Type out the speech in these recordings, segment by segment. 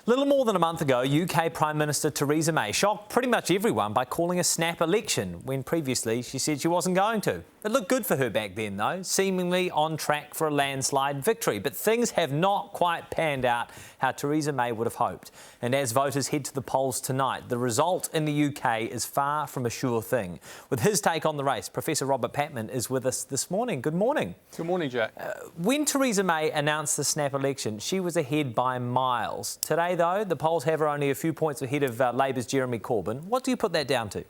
Little more than a month ago, UK Prime Minister Theresa May shocked pretty much everyone by calling a snap election when previously she said she wasn't going to. It looked good for her back then though, seemingly on track for a landslide victory. But things have not quite panned out how Theresa May would have hoped. And as voters head to the polls tonight, the result in the UK is far from a sure thing. With his take on the race, Professor Robert Patman is with us this morning. Good morning. Good morning, Jack. When Theresa May announced the snap election, she was ahead by miles. Today, though, the polls have her only a few points ahead of Labour's Jeremy Corbyn. What do you put that down to?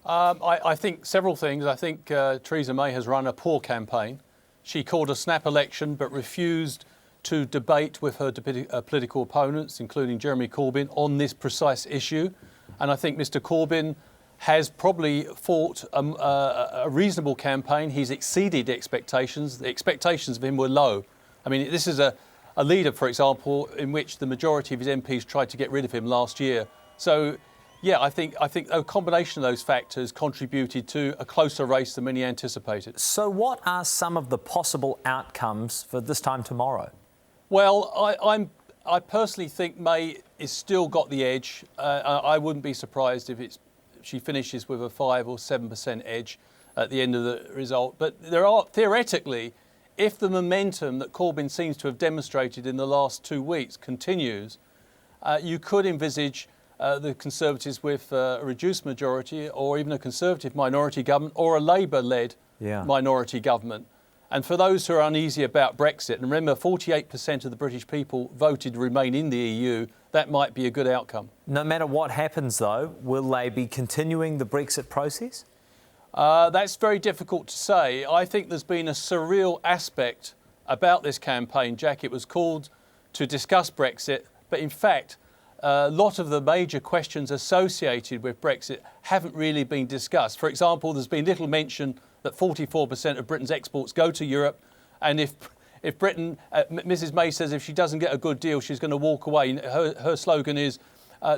I think several things. I think Theresa May has run a poor campaign. She called a snap election but refused to debate with her political opponents, including Jeremy Corbyn, on this precise issue. And I think Mr Corbyn has probably fought a reasonable campaign. He's exceeded expectations. The expectations of him were low. I mean, this is a leader, for example, in which the majority of his MPs tried to get rid of him last year. So, yeah, I think a combination of those factors contributed to a closer race than many anticipated. So what are some of the possible outcomes for this time tomorrow? Well, I personally think May is still got the edge. I wouldn't be surprised if she finishes with a 5 or 7% edge at the end of the result. But there are, theoretically, if the momentum that Corbyn seems to have demonstrated in the last 2 weeks continues, you could envisage the Conservatives with a reduced majority or even a Conservative minority government or a Labour-led minority government. And for those who are uneasy about Brexit, and remember 48% of the British people voted to remain in the EU, that might be a good outcome. No matter what happens, though, will they be continuing the Brexit process? That's very difficult to say. I think there's been a surreal aspect about this campaign, Jack. It was called to discuss Brexit, but in fact, a lot of the major questions associated with Brexit haven't really been discussed. For example, there's been little mention that 44% of Britain's exports go to Europe, and if Britain, Mrs May says if she doesn't get a good deal, she's going to walk away. Her slogan is,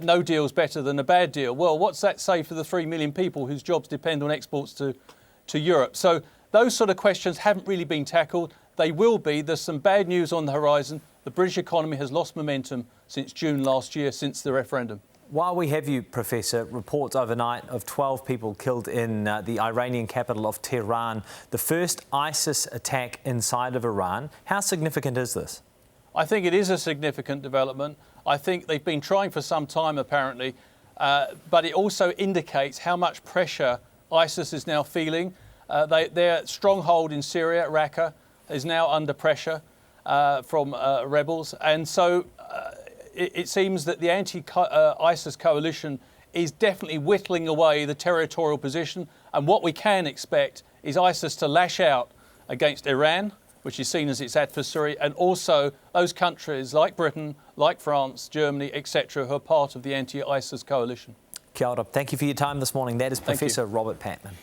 no deal's better than a bad deal. Well, what's that say for the 3 million people whose jobs depend on exports to Europe? So those sort of questions haven't really been tackled. They will be. There's some bad news on the horizon. The British economy has lost momentum since June last year, since the referendum. While we have you, Professor, reports overnight of 12 people killed in the Iranian capital of Tehran, the first ISIS attack inside of Iran. How significant is this? I think it is a significant development. I think they've been trying for some time, apparently, but it also indicates how much pressure ISIS is now feeling. Their stronghold in Syria, Raqqa, is now under pressure from rebels. And so it seems that the anti-ISIS coalition is definitely whittling away the territorial position. And what we can expect is ISIS to lash out against Iran, which is seen as its adversary, and also those countries like Britain, like France, Germany, etc., who are part of the anti-ISIS coalition. Kia ora. Thank you for your time this morning. That is Professor Robert Patman.